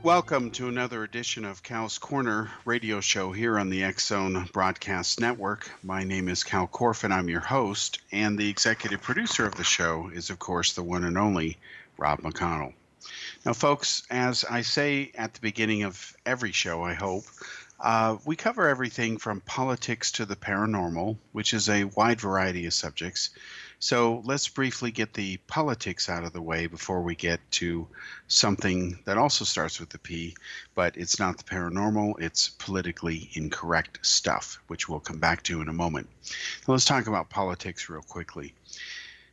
Welcome to another edition of Cal's Corner radio show here on the X Zone Broadcast Network. My name is Kal Korff, and I'm your host. And the executive producer of the show is, of course, the one and only Rob McConnell. Now, folks, as I say at the beginning of every show, I hope, we cover everything from politics to the paranormal, which is a wide variety of subjects. So let's briefly get the politics out of the way before we get to something that also starts with the P, but it's not the paranormal, it's politically incorrect stuff, which we'll come back to in a moment. Now, let's talk about politics real quickly.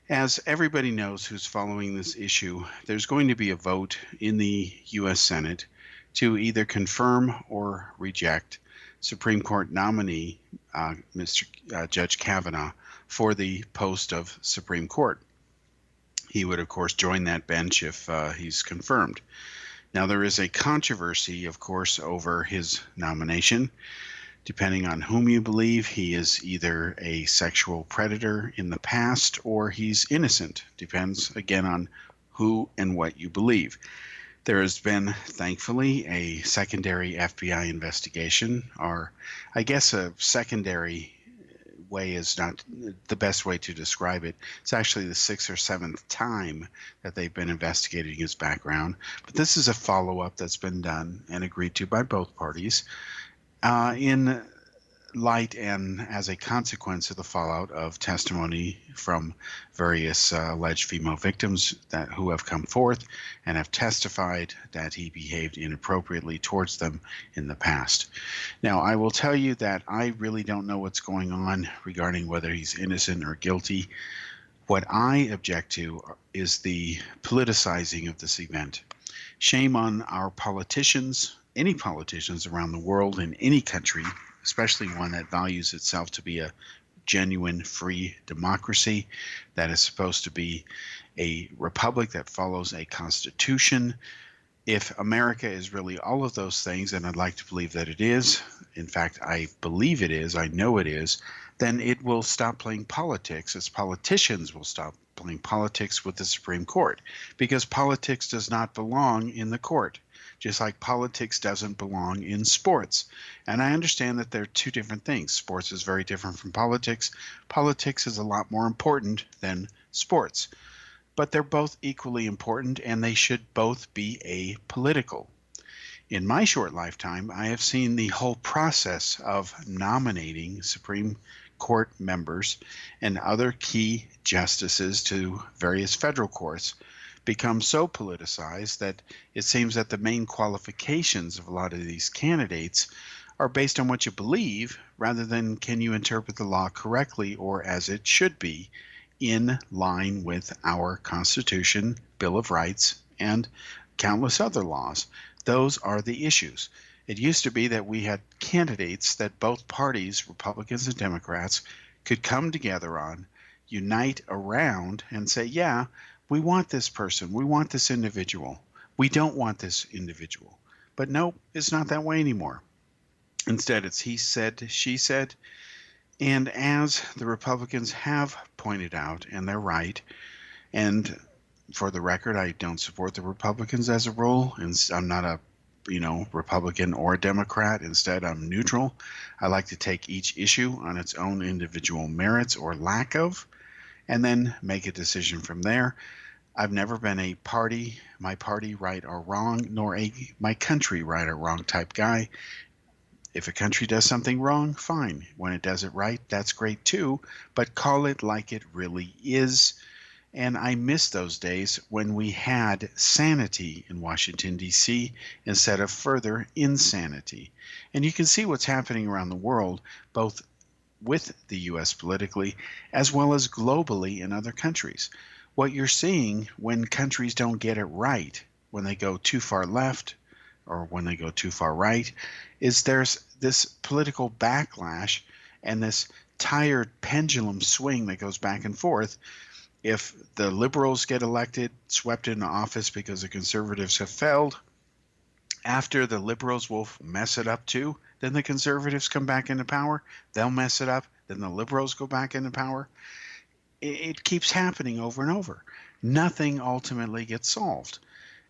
As everybody knows who's following this issue, there's going to be a vote in the U.S. Senate to either confirm or reject Supreme Court nominee Mr. Judge Kavanaugh for the post of Supreme Court. He would, of course, join that bench if he's confirmed. Now, there is a controversy, of course, over his nomination. Depending on whom you believe, he is either a sexual predator in the past or he's innocent. Depends, again, on who and what you believe. There has been, thankfully, a secondary FBI investigation, or I guess a secondary way is not the best way to describe it. It's actually the sixth or seventh time that they've been investigating his background. But this is a follow-up that's been done and agreed to by both parties in light and as a consequence of the fallout of testimony from various alleged female victims who have come forth and have testified that he behaved inappropriately towards them in the past. Now, I will tell you that I really don't know what's going on regarding whether he's innocent or guilty. What I object to is the politicizing of this event. Shame on our politicians, any politicians around the world in any country, especially one that values itself to be a genuine free democracy, that is supposed to be a republic that follows a constitution. If America is really all of those things, and I'd like to believe that it is, in fact, I believe it is, I know it is, then it will stop playing politics, as politicians will stop playing politics with the Supreme Court, because politics does not belong in the court, just like politics doesn't belong in sports. And I understand that they're two different things. Sports is very different from politics. Politics is a lot more important than sports. But they're both equally important, and they should both be apolitical. In my short lifetime, I have seen the whole process of nominating Supreme Court members and other key justices to various federal courts become so politicized that it seems that the main qualifications of a lot of these candidates are based on what you believe rather than can you interpret the law correctly or as it should be in line with our Constitution, Bill of Rights, and countless other laws. Those are the issues. It used to be that we had candidates that both parties, Republicans and Democrats, could come together on, unite around, and say, yeah, we want this person. We want this individual. We don't want this individual. But no, it's not that way anymore. Instead, it's he said, she said. And as the Republicans have pointed out, and they're right, and for the record, I don't support the Republicans as a rule, and I'm not a Republican or a Democrat. Instead, I'm neutral. I like to take each issue on its own individual merits or lack of, and then make a decision from there. I've never been a my party right or wrong, nor my country right or wrong type guy. If a country does something wrong, fine. When it does it right, that's great too, but call it like it really is. And I miss those days when we had sanity in Washington, D.C., instead of further insanity. And you can see what's happening around the world, both with the U.S. politically, as well as globally in other countries. What you're seeing when countries don't get it right, when they go too far left or when they go too far right, is there's this political backlash and this tired pendulum swing that goes back and forth. If the liberals get elected, swept into office because the conservatives have failed, after the liberals will mess it up too, then the conservatives come back into power, they'll mess it up, then the liberals go back into power. It keeps happening over and over. Nothing ultimately gets solved.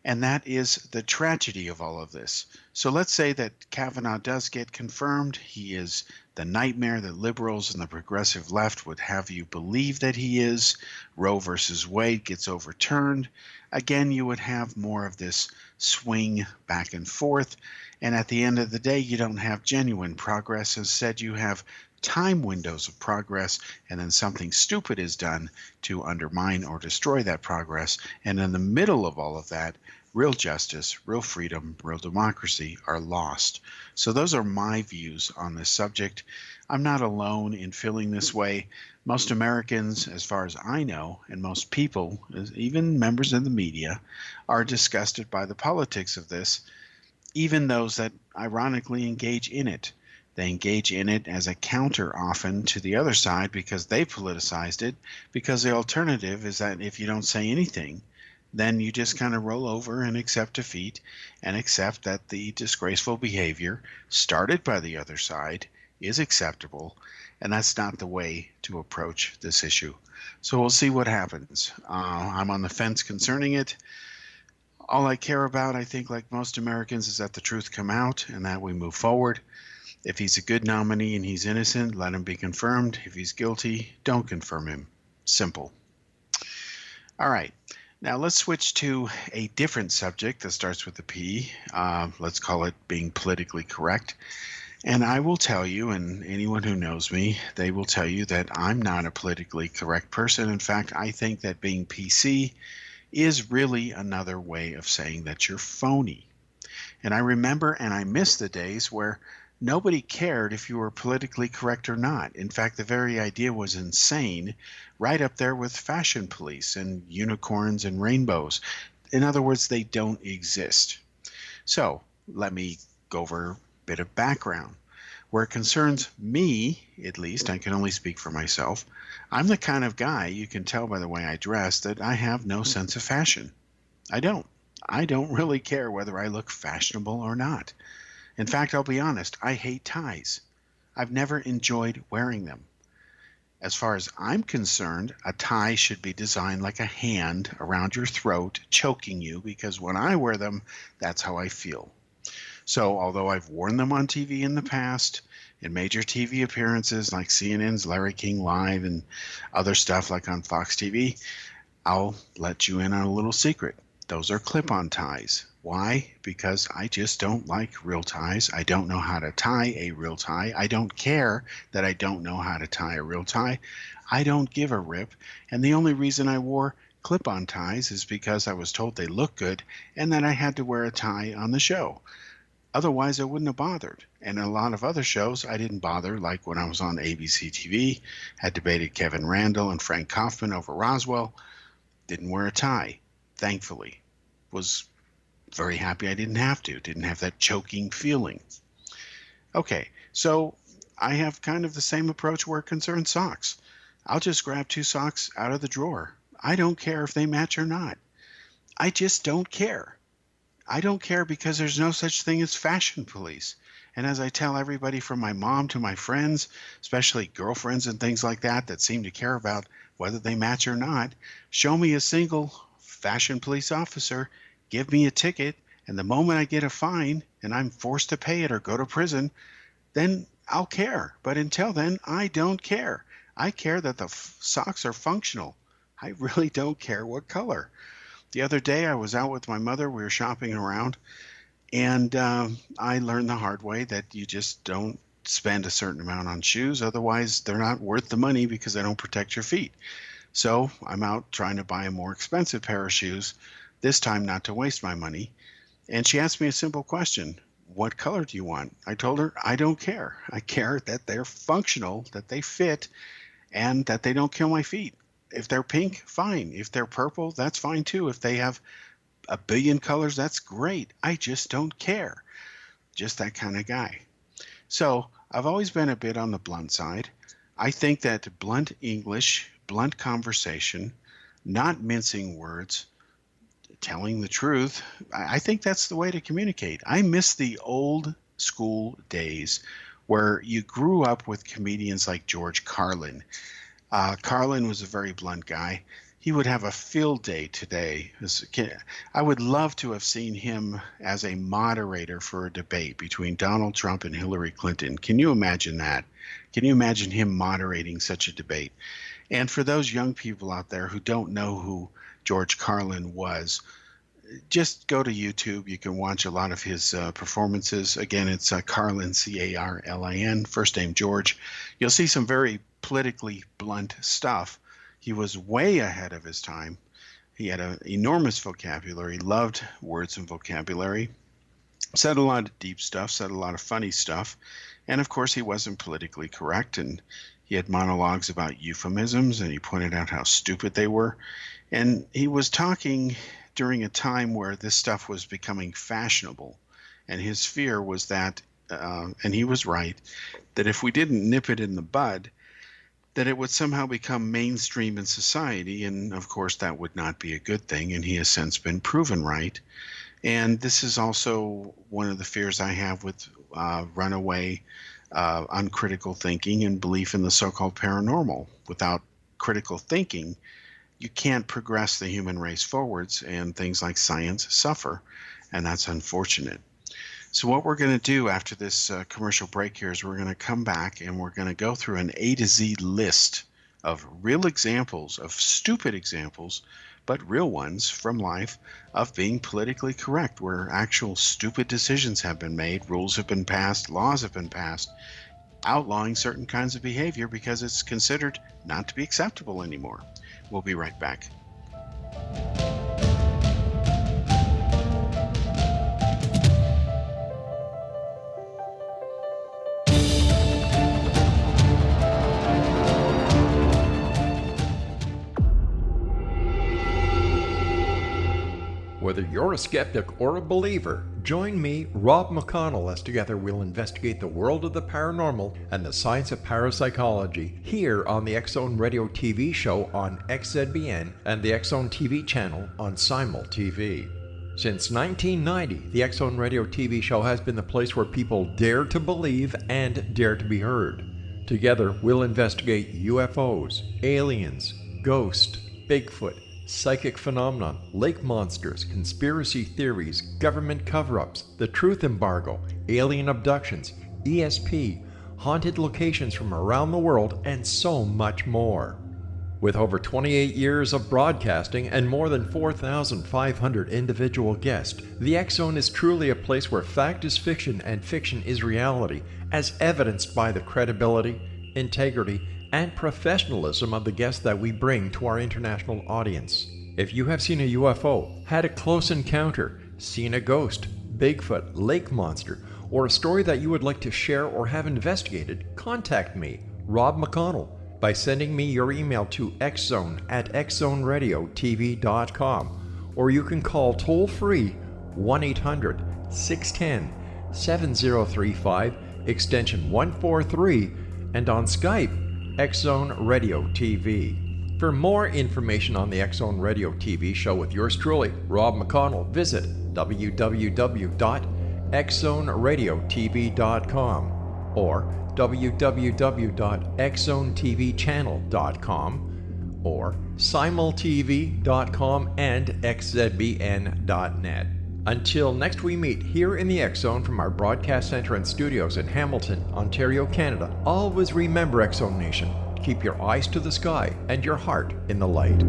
And that is the tragedy of all of this. So let's say that Kavanaugh does get confirmed. He is the nightmare that liberals and the progressive left would have you believe that he is. Roe versus Wade gets overturned. Again, you would have more of this swing back and forth. And at the end of the day, you don't have genuine progress. Instead, you have time windows of progress, and then something stupid is done to undermine or destroy that progress. And in the middle of all of that, real justice, real freedom, real democracy are lost. So, those are my views on this subject. I'm not alone in feeling this way. Most Americans, as far as I know, and most people, even members of the media, are disgusted by the politics of this, even those that ironically engage in it. They engage in it as a counter often to the other side because they politicized it, because the alternative is that if you don't say anything, then you just kind of roll over and accept defeat and accept that the disgraceful behavior started by the other side is acceptable. And that's not the way to approach this issue. So we'll see what happens. I'm on the fence concerning it. All I care about, I think, like most Americans, is that the truth come out and that we move forward. If he's a good nominee and he's innocent, let him be confirmed. If he's guilty, don't confirm him. Simple. All right. Now let's switch to a different subject that starts with a P. Let's call it being politically correct. And I will tell you, and anyone who knows me, they will tell you that I'm not a politically correct person. In fact, I think that being PC is really another way of saying that you're phony. And I remember and I miss the days where nobody cared if you were politically correct or not. In fact, the very idea was insane, right up there with fashion police and unicorns and rainbows. In other words, they don't exist. So let me go over a bit of background. Where it concerns me, at least, I can only speak for myself. I'm the kind of guy, you can tell by the way I dress, that I have no sense of fashion. I don't. I don't really care whether I look fashionable or not. In fact, I'll be honest, I hate ties. I've never enjoyed wearing them. As far as I'm concerned, a tie should be designed like a hand around your throat, choking you, because when I wear them, that's how I feel. So, although I've worn them on TV in the past, in major TV appearances like CNN's Larry King Live and other stuff like on Fox TV, I'll let you in on a little secret. Those are clip-on ties. Why? Because I just don't like real ties. I don't know how to tie a real tie. I don't care that I don't know how to tie a real tie. I don't give a rip. And the only reason I wore clip-on ties is because I was told they look good and that I had to wear a tie on the show. Otherwise, I wouldn't have bothered. And in a lot of other shows, I didn't bother, like when I was on ABC TV, had debated Kevin Randall and Frank Kaufman over Roswell, didn't wear a tie, thankfully. Was very happy I didn't have to, didn't have that choking feeling. Okay, so I have kind of the same approach where it concerns socks. I'll just grab two socks out of the drawer. I don't care if they match or not. I just don't care. I don't care because there's no such thing as fashion police. And as I tell everybody from my mom to my friends, especially girlfriends and things like that that seem to care about whether they match or not, show me a single fashion police officer, give me a ticket, and the moment I get a fine and I'm forced to pay it or go to prison, then I'll care. But until then, I don't care. I care that the socks are functional. I really don't care what color. The other day, I was out with my mother. We were shopping around, and I learned the hard way that you just don't spend a certain amount on shoes. Otherwise, they're not worth the money because they don't protect your feet. So I'm out trying to buy a more expensive pair of shoes, this time not to waste my money. And she asked me a simple question. What color do you want? I told her, I don't care. I care that they're functional, that they fit, and that they don't kill my feet. If they're pink, fine. If they're purple, that's fine too. If they have a billion colors, that's great. I just don't care. Just that kind of guy. So I've always been a bit on the blunt side. I think that blunt English, blunt conversation, not mincing words, telling the truth, I think that's the way to communicate. I miss the old school days where you grew up with comedians like George Carlin. Carlin was a very blunt guy. he would have a field day today. I would love to have seen him as a moderator for a debate between Donald Trump and Hillary Clinton. Can you imagine that? Can you imagine him moderating such a debate? And for those young people out there who don't know who George Carlin was, just go to YouTube. You can watch a lot of his performances. Again, it's Carlin, Carlin, first name George. You'll see some very politically blunt stuff. He was way ahead of his time. He had an enormous vocabulary, loved words and vocabulary, said a lot of deep stuff, said a lot of funny stuff. And of course, he wasn't politically correct. And he had monologues about euphemisms, and he pointed out how stupid they were. And he was talking during a time where this stuff was becoming fashionable. And his fear was that, and he was right, that if we didn't nip it in the bud, that it would somehow become mainstream in society. And of course, that would not be a good thing. And he has since been proven right. And this is also one of the fears I have with runaway, uncritical thinking and belief in the so-called paranormal. Without critical thinking, you can't progress the human race forwards, and things like science suffer, and that's unfortunate. So what we're going to do after this commercial break here is we're going to come back and we're going to go through an A to Z list of real examples, of stupid examples, but real ones from life, of being politically correct, where actual stupid decisions have been made, rules have been passed, laws have been passed, outlawing certain kinds of behavior because it's considered not to be acceptable anymore. We'll be right back. Whether you're a skeptic or a believer, join me, Rob McConnell, as together we'll investigate the world of the paranormal and the science of parapsychology here on the X-Zone Radio TV show on XZBN and the X-Zone TV channel on Simul TV. Since 1990, the X-Zone Radio TV show has been the place where people dare to believe and dare to be heard. Together, we'll investigate UFOs, aliens, ghosts, Bigfoot, psychic phenomenon, lake monsters, conspiracy theories, government cover-ups, the truth embargo, alien abductions, ESP, haunted locations from around the world, and so much more. With over 28 years of broadcasting and more than 4,500 individual guests, the X-Zone is truly a place where fact is fiction and fiction is reality, as evidenced by the credibility, integrity, and professionalism of the guests that we bring to our international audience. If you have seen a UFO, had a close encounter, seen a ghost, Bigfoot, lake monster, or a story that you would like to share or have investigated, contact me, Rob McConnell, by sending me your email to xzone@xzoneradiotv.com, or you can call toll-free 1-800-610-7035, extension 143, and on Skype, X-Zone Radio TV. For more information on the X-Zone Radio TV show with yours truly, Rob McConnell, visit www.xzoneradiotv.com or www.xzonetvchannel.com or simultv.com and xzbn.net. Until next we meet here in the X-Zone from our broadcast center and studios in Hamilton, Ontario, Canada, always remember, X-Zone Nation, keep your eyes to the sky and your heart in the light.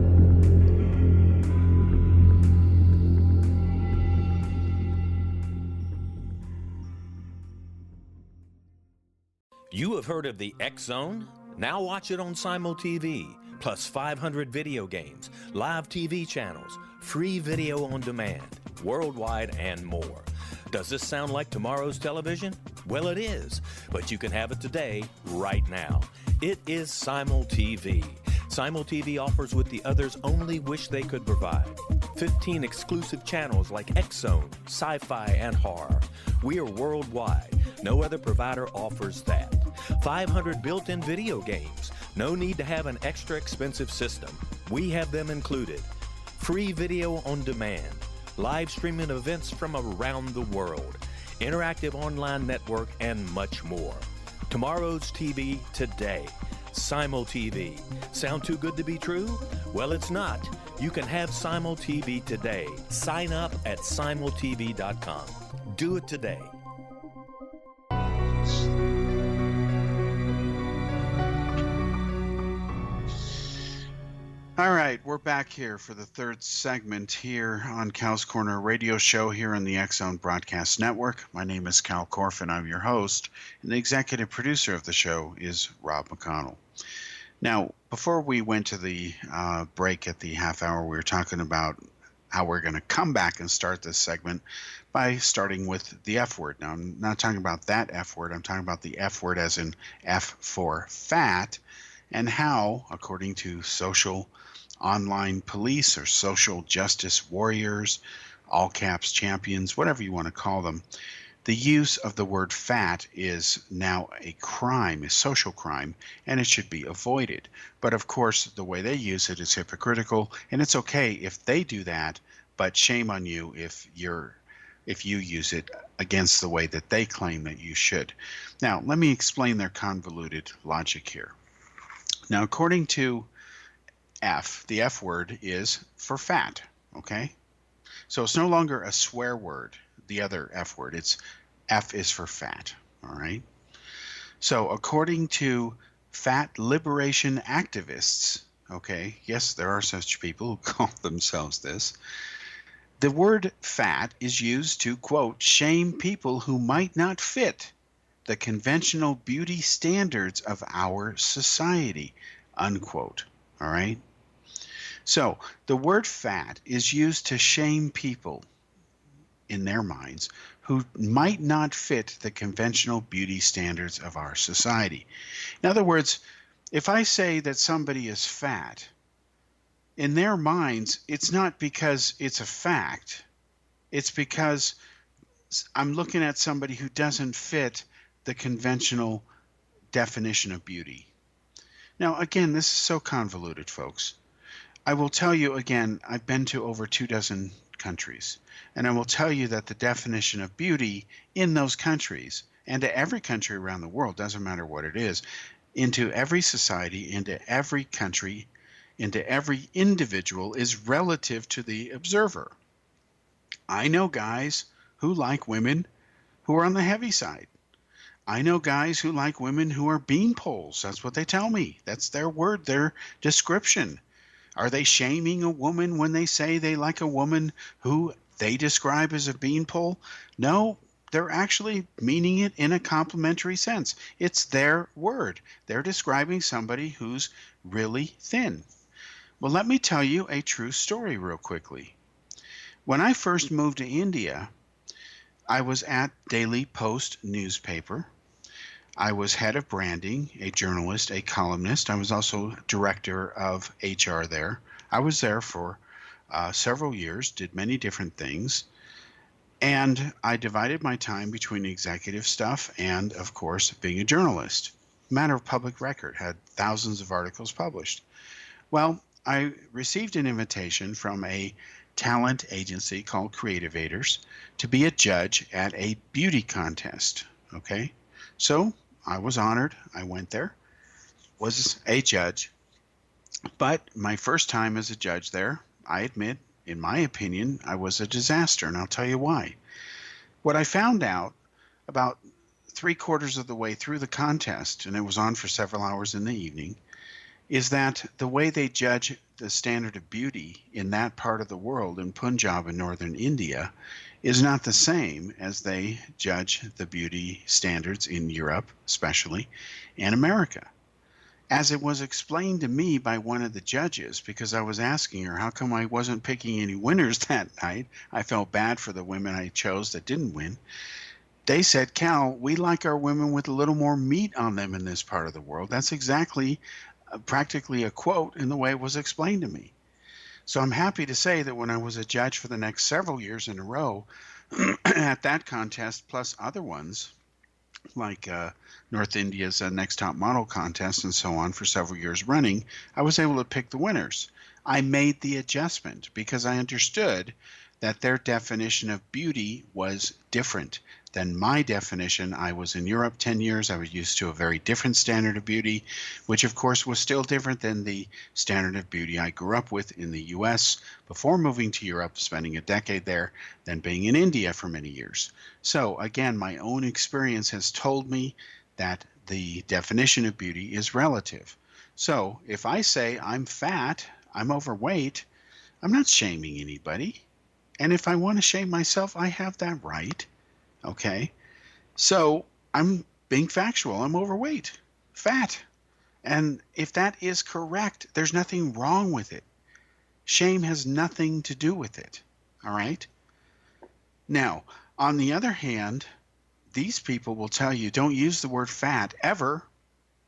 You have heard of the X-Zone? Now watch it on Simul TV, plus 500 video games, live TV channels, free video on demand, worldwide, and more. Does this sound like tomorrow's television? Well, it is, but you can have it today, right now. It is Simul TV. Simul TV offers what the others only wish they could provide. 15 exclusive channels like X-Zone, sci-fi, and horror. We are worldwide. No other provider offers that. 500 built-in video games. No need to have an extra expensive system. We have them included. Free video on demand. Live streaming events from around the world. Interactive online network, and much more. Tomorrow's TV today. Simul TV. Sound too good to be true? Well, it's not. You can have Simul TV today. Sign up at simultv.com. Do it today. All right, we're back here for the third segment here on Cal's Corner radio show here on the X-Zone Broadcast Network. My name is Kal Korff, and I'm your host, and the executive producer of the show is Rob McConnell. Now, before we went to the break at the half hour, we were talking about how we're going to come back and start this segment by starting with the F word. Now, I'm not talking about that F word. I'm talking about the F word as in F for fat, and how, according to social online police or social justice warriors, all caps champions, whatever you want to call them, the use of the word fat is now a crime, a social crime, and it should be avoided. But of course, the way they use it is hypocritical, and it's okay if they do that, but shame on you if you use it against the way that they claim that you should. Now, let me explain their convoluted logic here. Now, according to F, the F word is for fat, okay? So it's no longer a swear word, the other F word. It's F is for fat, all right? So according to fat liberation activists, okay, yes, there are such people who call themselves this, the word fat is used to, quote, shame people who might not fit the conventional beauty standards of our society, unquote, all right? So the word fat is used to shame people in their minds who might not fit the conventional beauty standards of our society. In other words, if I say that somebody is fat, in their minds, it's not because it's a fact. It's because I'm looking at somebody who doesn't fit the conventional definition of beauty. Now, again, this is so convoluted, folks. I will tell you again, I've been to over 24 countries, and I will tell you that the definition of beauty in those countries, and to every country around the world, doesn't matter what it is, into every society, into every country, into every individual, is relative to the observer. I know guys who like women who are on the heavy side. I know guys who like women who are beanpoles. That's what they tell me. That's their word, their description. Are they shaming a woman when they say they like a woman who they describe as a beanpole? No, they're actually meaning it in a complimentary sense. It's their word. They're describing somebody who's really thin. Well, let me tell you a true story real quickly. When I first moved to India, I was at Daily Post newspaper. I was head of branding, a journalist, a columnist. I was also director of HR there. I was there for several years, did many different things, and I divided my time between executive stuff and, of course, being a journalist. Matter of public record, had thousands of articles published. Well, I received an invitation from a talent agency called Creativators to be a judge at a beauty contest, okay? So I was honored. I went there, was a judge. But my first time as a judge there, I admit, in my opinion, I was a disaster, and I'll tell you why. What I found out about 3/4 of the way through the contest, and it was on for several hours in the evening, is that the way they judge the standard of beauty in that part of the world, in Punjab and northern India, is not the same as they judge the beauty standards in Europe, especially, and America. As it was explained to me by one of the judges, because I was asking her how come I wasn't picking any winners that night, I felt bad for the women I chose that didn't win. They said, Cal, we like our women with a little more meat on them in this part of the world. That's exactly practically a quote in the way it was explained to me. So I'm happy to say that when I was a judge for the next several years in a row at that contest, plus other ones, like North India's Next Top Model contest and so on for several years running, I was able to pick the winners. I made the adjustment because I understood that their definition of beauty was different. than my definition. I was in Europe 10 years. I was used to a very different standard of beauty, which of course was still different than the standard of beauty I grew up with in the US before moving to Europe, spending a decade there, then being in India for many years. So again, my own experience has told me that the definition of beauty is relative. So if I say I'm fat, I'm overweight, I'm not shaming anybody. And if I want to shame myself, I have that right. Okay. So I'm being factual. I'm overweight, fat. And if that is correct, there's nothing wrong with it. Shame has nothing to do with it. All right. Now, on the other hand, these people will tell you don't use the word fat ever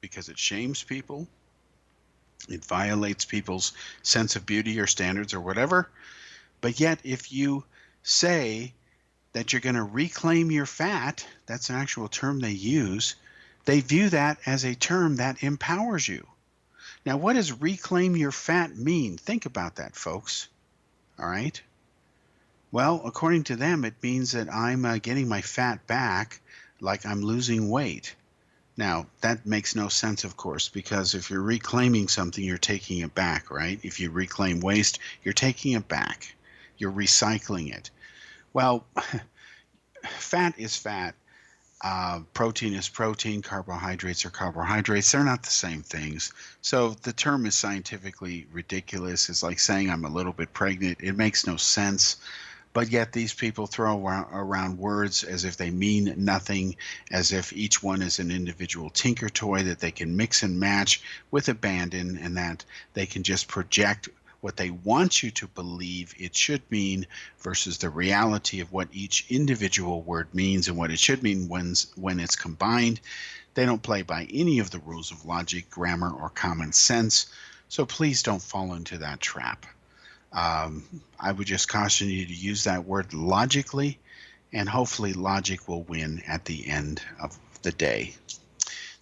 because it shames people. It violates people's sense of beauty or standards or whatever. But yet, if you say that you're going to reclaim your fat, that's an actual term they use, they view that as a term that empowers you. Now, what does reclaim your fat mean? Think about that, folks. All right. Well, according to them, it means that I'm getting my fat back, like I'm losing weight. Now, that makes no sense, of course, because if you're reclaiming something, you're taking it back, right? If you reclaim waste, you're taking it back. You're recycling it. Well, fat is fat. Protein is protein. Carbohydrates are carbohydrates. They're not the same things. So the term is scientifically ridiculous. It's like saying I'm a little bit pregnant. It makes no sense. But yet these people throw around words as if they mean nothing, as if each one is an individual tinker toy that they can mix and match with abandon, and that they can just project what they want you to believe it should mean versus the reality of what each individual word means and what it should mean when it's combined. They don't play by any of the rules of logic, grammar, or common sense. So please don't fall into that trap. I would just caution you to use that word logically, and hopefully logic will win at the end of the day.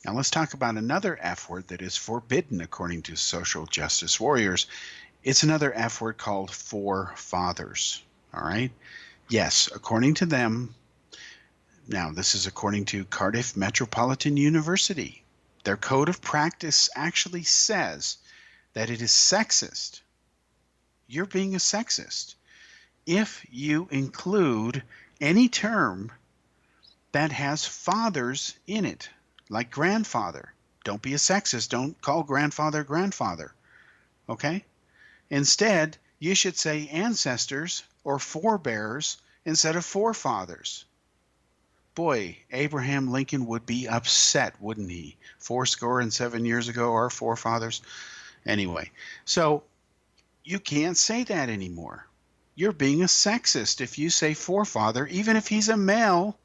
Now let's talk about another F word that is forbidden according to social justice warriors. It's another F word called forefathers. All right? Yes, according to them, now this is according to Cardiff Metropolitan University. Their code of practice actually says that it is sexist. You're being a sexist if you include any term that has fathers in it, like grandfather. Don't be a sexist. Don't call grandfather grandfather. Okay? Instead, you should say ancestors or forebears instead of forefathers. Boy, Abraham Lincoln would be upset, wouldn't he? 7 years ago, our forefathers. Anyway, so you can't say that anymore. You're being a sexist if you say forefather, even if he's a male,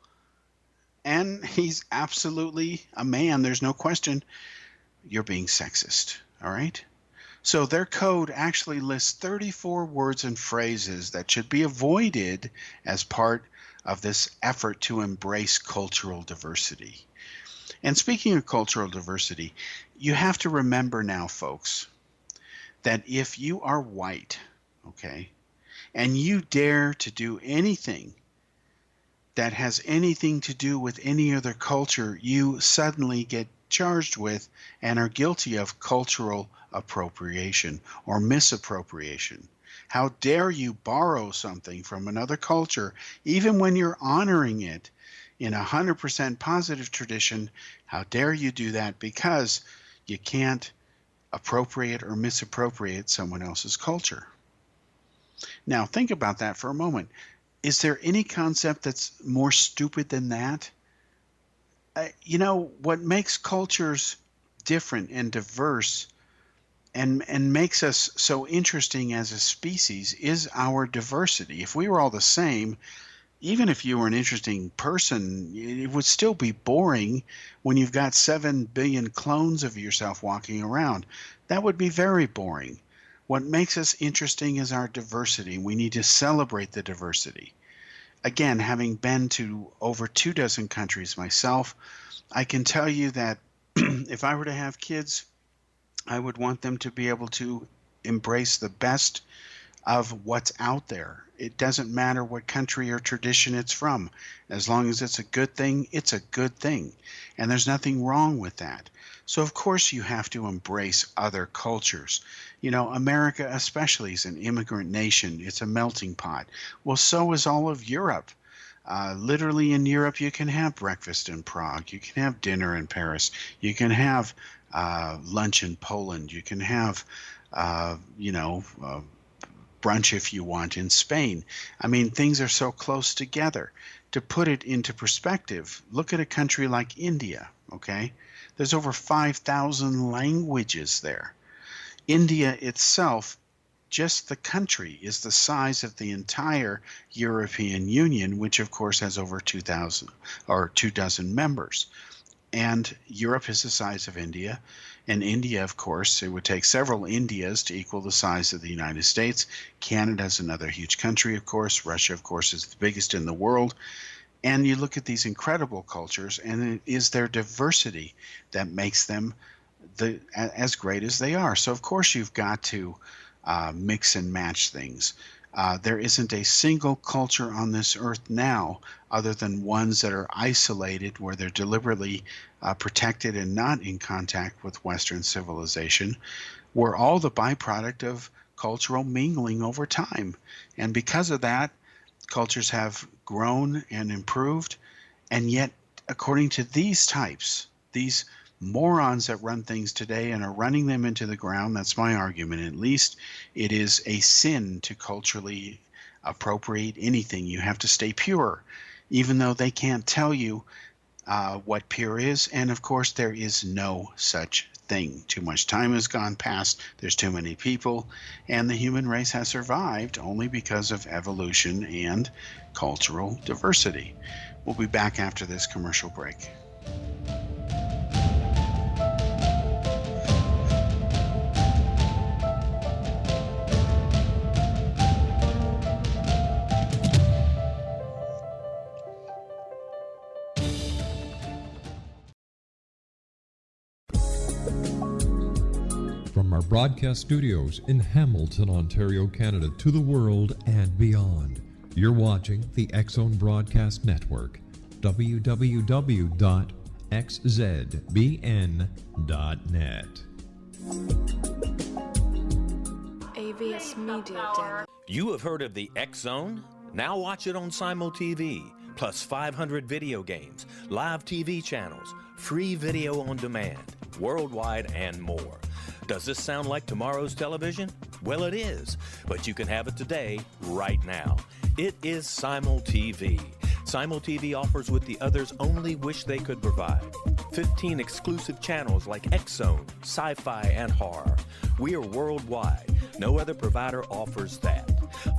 and he's absolutely a man, there's no question. You're being sexist, all right? So their code actually lists 34 words and phrases that should be avoided as part of this effort to embrace cultural diversity. And speaking of cultural diversity, you have to remember now, folks, that if you are white, okay, and you dare to do anything that has anything to do with any other culture, you suddenly get charged with and are guilty of cultural appropriation or misappropriation. How dare you borrow something from another culture, even when you're honoring it in 100% positive tradition? How dare you do that because you can't appropriate or misappropriate someone else's culture? Now, think about that for a moment. Is there any concept that's more stupid than that? What makes cultures different and diverse and makes us so interesting as a species is our diversity. If we were all the same, even if you were an interesting person, it would still be boring when you've got 7 billion clones of yourself walking around. That would be very boring. What makes us interesting is our diversity. We need to celebrate the diversity. Again, having been to over 24 countries myself, I can tell you that if I were to have kids, I would want them to be able to embrace the best of what's out there. It doesn't matter what country or tradition it's from. As long as it's a good thing, it's a good thing. And there's nothing wrong with that. So, of course, you have to embrace other cultures. You know, America especially is an immigrant nation. It's a melting pot. Well, so is all of Europe. Literally in Europe, you can have breakfast in Prague. You can have dinner in Paris. You can have lunch in Poland. You can have, brunch if you want in Spain. I mean, things are so close together. To put it into perspective, look at a country like India, okay? There's over 5,000 languages there. India itself, just the country, is the size of the entire European Union, which of course has over 2,000 or 24 members. And Europe is the size of India. And India, of course, it would take several Indias to equal the size of the United States. Canada is another huge country, of course. Russia, of course, is the biggest in the world. And you look at these incredible cultures, and it is their diversity that makes them as great as they are. So, of course, you've got to mix and match things. There isn't a single culture on this earth now, other than ones that are isolated, where they're deliberately protected and not in contact with Western civilization. We're all the byproduct of cultural mingling over time. And because of that, cultures have grown and improved. And yet, according to these types, these morons that run things today and are running them into the ground, that's my argument at least, it is a sin to culturally appropriate anything. You have to stay pure, even though they can't tell you what pure is. And of course, there is no such thing. Too much time has gone past. There's too many people. And the human race has survived only because of evolution and cultural diversity. We'll be back after this commercial break. From our broadcast studios in Hamilton, Ontario, Canada, to the world and beyond, you're watching the X-Zone Broadcast Network, www.xzbn.net. AVS Media Den. You have heard of the X-Zone? Now watch it on Simul TV, plus 500 video games, live TV channels, free video on demand, worldwide, and more. Does this sound like tomorrow's television? Well, it is, but you can have it today, right now. It is Simul TV. Simul TV offers what the others only wish they could provide. 15 exclusive channels like X-Zone, Sci-Fi, and Horror. We are worldwide. No other provider offers that.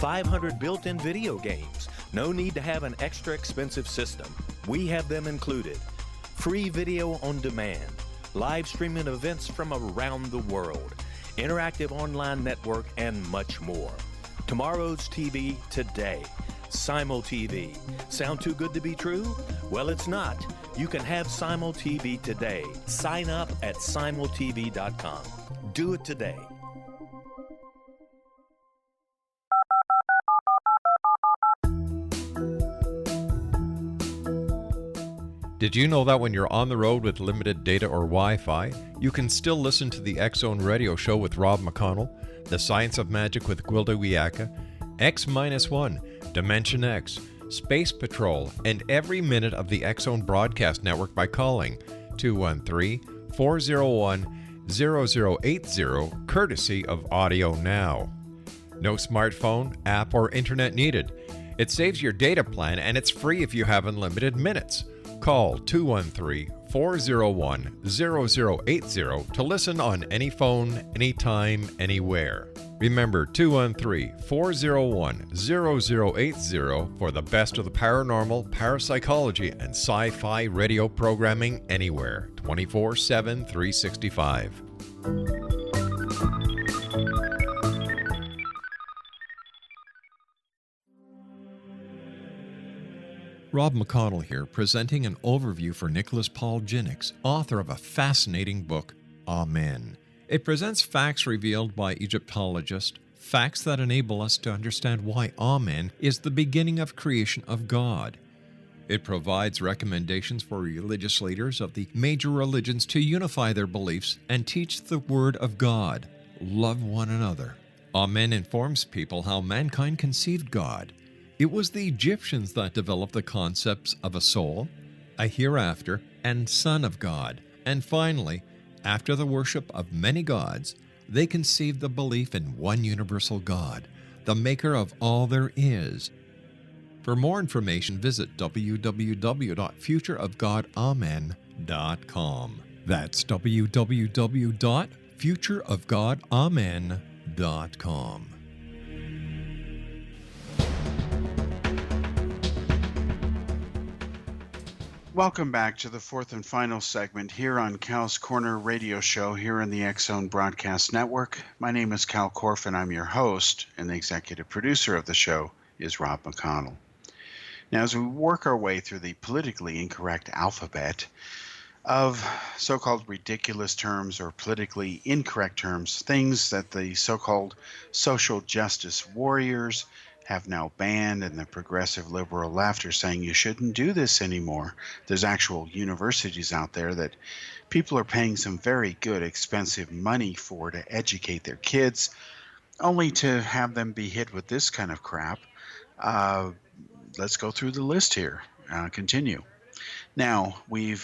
500 built-in video games. No need to have an extra expensive system. We have them included. Free video on demand. Live streaming events from around the world, interactive online network, and much more. Tomorrow's TV today. Simul TV. Sound too good to be true? Well, it's not. You can have Simul TV today. Sign up at simultv.com. Do it today. Did you know that when you're on the road with limited data or Wi-Fi, you can still listen to the X-Zone Radio Show with Rob McConnell, The Science of Magic with Gwilda Wiyaka, X-1, Dimension X, Space Patrol, and every minute of the X-Zone Broadcast Network by calling 213-401-0080, courtesy of Audio Now. No smartphone, app, or internet needed. It saves your data plan, and it's free if you have unlimited minutes. Call 213-401-0080 to listen on any phone, anytime, anywhere. Remember 213-401-0080 for the best of the paranormal, parapsychology, and sci-fi radio programming anywhere, 24/7, 365. Rob McConnell here, presenting an overview for Nicholas Paul Jennings, author of a fascinating book, Amen. It presents facts revealed by Egyptologist, facts that enable us to understand why Amen is the beginning of creation of God. It provides recommendations for religious leaders of the major religions to unify their beliefs and teach the Word of God. Love one another. Amen informs people how mankind conceived God. It was the Egyptians that developed the concepts of a soul, a hereafter, and Son of God. And finally, after the worship of many gods, they conceived the belief in one universal God, the maker of all there is. For more information, visit www.futureofgodamen.com. That's www.futureofgodamen.com. Welcome back to the fourth and final segment here on Cal's Corner radio show here on the X-Zone Broadcast Network. My name is Kal Korff, and I'm your host, and the executive producer of the show is Rob McConnell. Now, as we work our way through the politically incorrect alphabet of so-called ridiculous terms or politically incorrect terms, things that the so-called social justice warriors have now banned, and the progressive liberal left are saying you shouldn't do this anymore. There's actual universities out there that people are paying some very good, expensive money for to educate their kids, only to have them be hit with this kind of crap. Let's go through the list here. Continue. Now, we're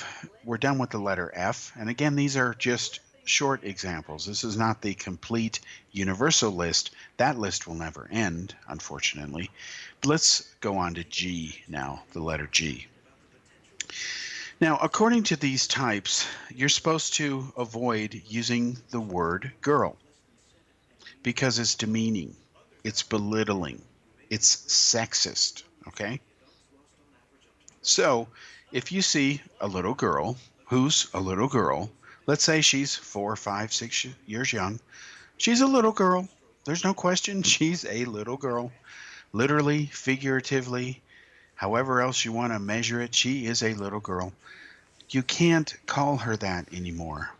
done with the letter F, and again, these are just short examples. This is not the complete universal list. That list will never end, unfortunately. But let's go on to G now, the letter G. Now, according to these types, you're supposed to avoid using the word girl because it's demeaning, it's belittling, it's sexist, okay? So, if you see a little girl, who's a little girl, let's say she's 4, 5, 6 years young, she's a little girl. There's no question she's a little girl. Literally, figuratively, however else you want to measure it, she is a little girl. You can't call her that anymore.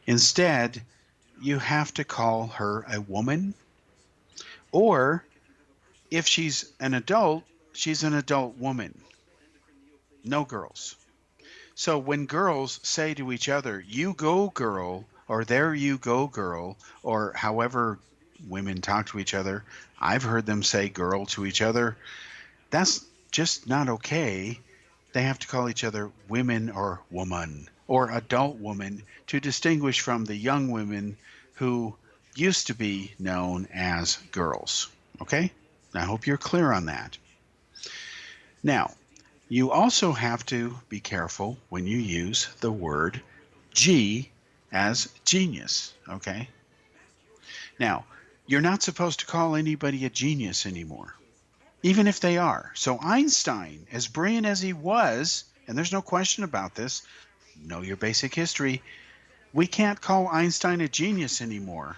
Instead, you have to call her a woman, or if she's an adult, she's an adult woman. No girls. So when girls say to each other, you go girl, or there you go girl, or however women talk to each other, I've heard them say girl to each other, that's just not okay. They have to call each other women or woman or adult woman to distinguish from the young women who used to be known as girls. Okay? I hope you're clear on that. Now, you also have to be careful when you use the word G as genius, okay? Now, you're not supposed to call anybody a genius anymore, even if they are. So Einstein, as brilliant as he was, and there's no question about this, know your basic history, we can't call Einstein a genius anymore.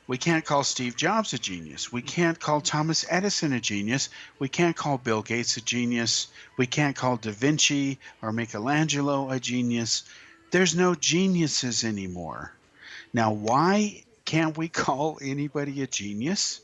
We can't call Steve Jobs a genius. We can't call Thomas Edison a genius. We can't call Bill Gates a genius. We can't call Da Vinci or Michelangelo a genius. There's no geniuses anymore. Now, why can't we call anybody a genius?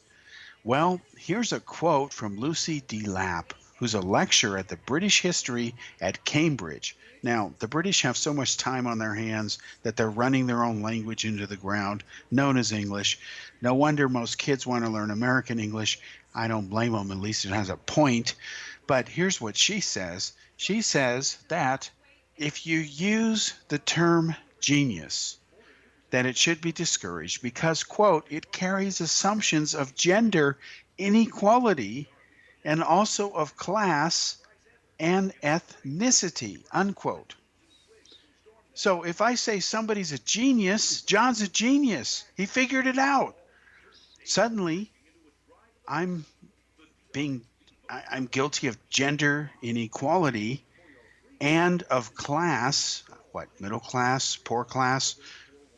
Well, here's a quote from Lucy D. Lapp, who's a lecturer at the British History at Cambridge. Now, the British have so much time on their hands that they're running their own language into the ground, known as English. No wonder most kids want to learn American English. I don't blame them, at least it has a point. But here's what she says. She says that if you use the term genius, that it should be discouraged because, quote, it carries assumptions of gender inequality and also of class and ethnicity, unquote. So if I say somebody's a genius, John's a genius. He figured it out. Suddenly, I'm guilty of gender inequality and of class, middle class, poor class,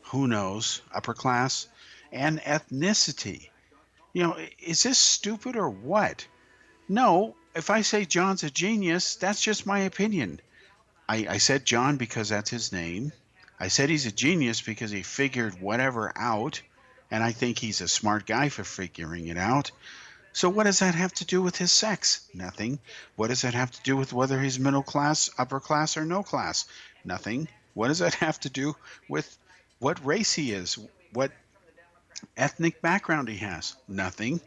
who knows, upper class, and ethnicity. Is this stupid or what? No, if I say John's a genius, that's just my opinion. I said John because that's his name. I said he's a genius because he figured whatever out. And I think he's a smart guy for figuring it out. So what does that have to do with his sex? Nothing. What does that have to do with whether he's middle class, upper class, or no class? Nothing. What does that have to do with what race he is? What ethnic background he has? Nothing.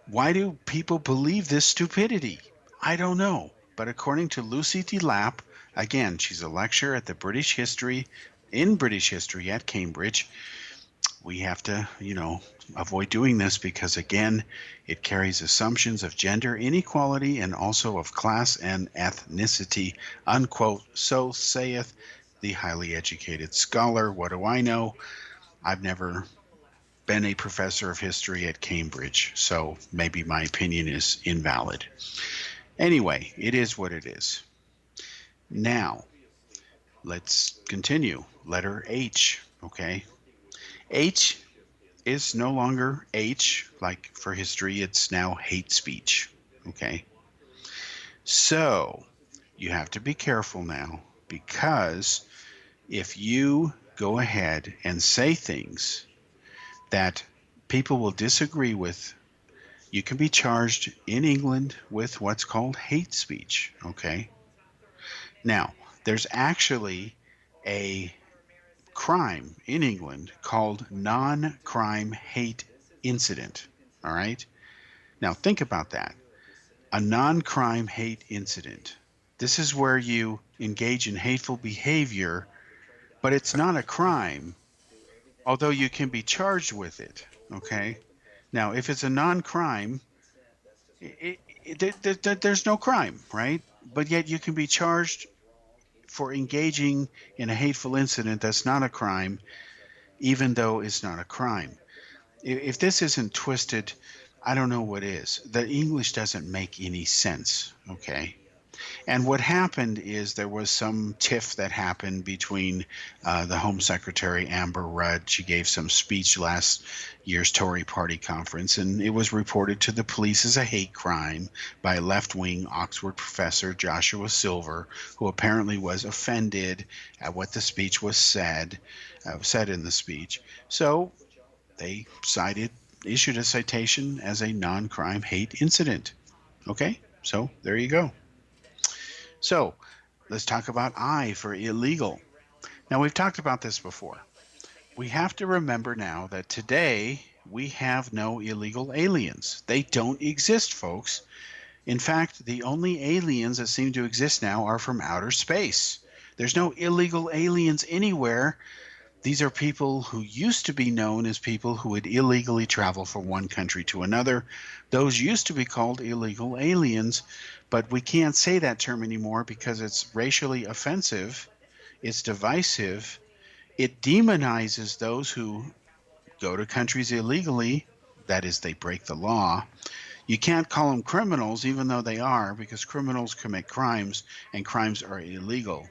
Why do people believe this stupidity? I don't know. But according to Lucy D. Lapp, again, she's a lecturer at the British history at Cambridge. We have to, avoid doing this because, again, it carries assumptions of gender inequality and also of class and ethnicity, unquote. So saith the highly educated scholar. What do I know? I've never been a professor of history at Cambridge, so maybe my opinion is invalid. Anyway, it is what it is. Now, let's continue. Letter H, okay? H is no longer H, like for history, it's now hate speech, okay? So, you have to be careful now, because if you go ahead and say things that people will disagree with, you can be charged in England with what's called hate speech, okay? Now, there's actually a crime in England called non-crime hate incident, all right? Now, think about that. A non-crime hate incident. This is where you engage in hateful behavior, but it's not a crime, although you can be charged with it, okay? Now, if it's a non-crime, there's no crime, right? But yet you can be charged for engaging in a hateful incident that's not a crime, even though it's not a crime. If this isn't twisted, I don't know what is. The English doesn't make any sense, okay? And what happened is there was some tiff that happened between the Home Secretary, Amber Rudd. She gave some speech last year's Tory party conference, and it was reported to the police as a hate crime by left-wing Oxford professor Joshua Silver, who apparently was offended at what the speech was said in the speech. So they issued a citation as a non-crime hate incident. Okay, so there you go. So let's talk about I for illegal. Now, we've talked about this before. We have to remember now that today we have no illegal aliens. They don't exist, folks. In fact, the only aliens that seem to exist now are from outer space. There's no illegal aliens anywhere. These are people who used to be known as people who would illegally travel from one country to another. Those used to be called illegal aliens, but we can't say that term anymore because it's racially offensive, it's divisive, it demonizes those who go to countries illegally, that is, they break the law. You can't call them criminals, even though they are, because criminals commit crimes, and crimes are illegal.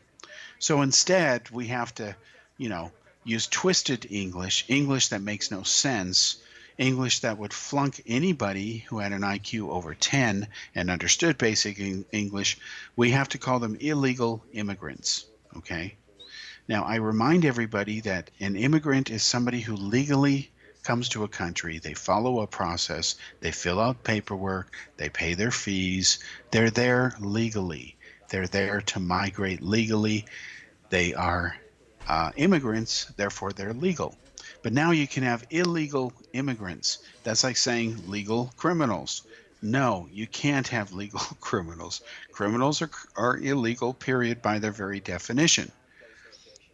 So instead, we have to, use twisted English that makes no sense, English that would flunk anybody who had an IQ over 10 and understood basic English. We have to call them illegal immigrants, okay? Now, I remind everybody that an immigrant is somebody who legally comes to a country. They follow a process, they fill out paperwork, they pay their fees. They're there legally. They're there to migrate legally. They are immigrants, therefore they're legal. But now you can have illegal immigrants. That's like saying legal criminals. No, you can't have legal criminals. Criminals are illegal, period, by their very definition.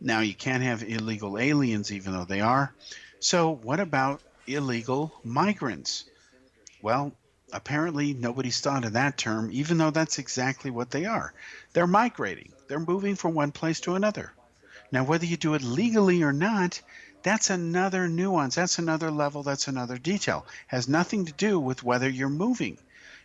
Now, you can't have illegal aliens, even though they are. So what about illegal migrants? Well, apparently nobody's thought of that term, even though that's exactly what they are. They're migrating. They're moving from one place to another. Now, whether you do it legally or not, that's another nuance. That's another level. That's another detail. Has nothing to do with whether you're moving.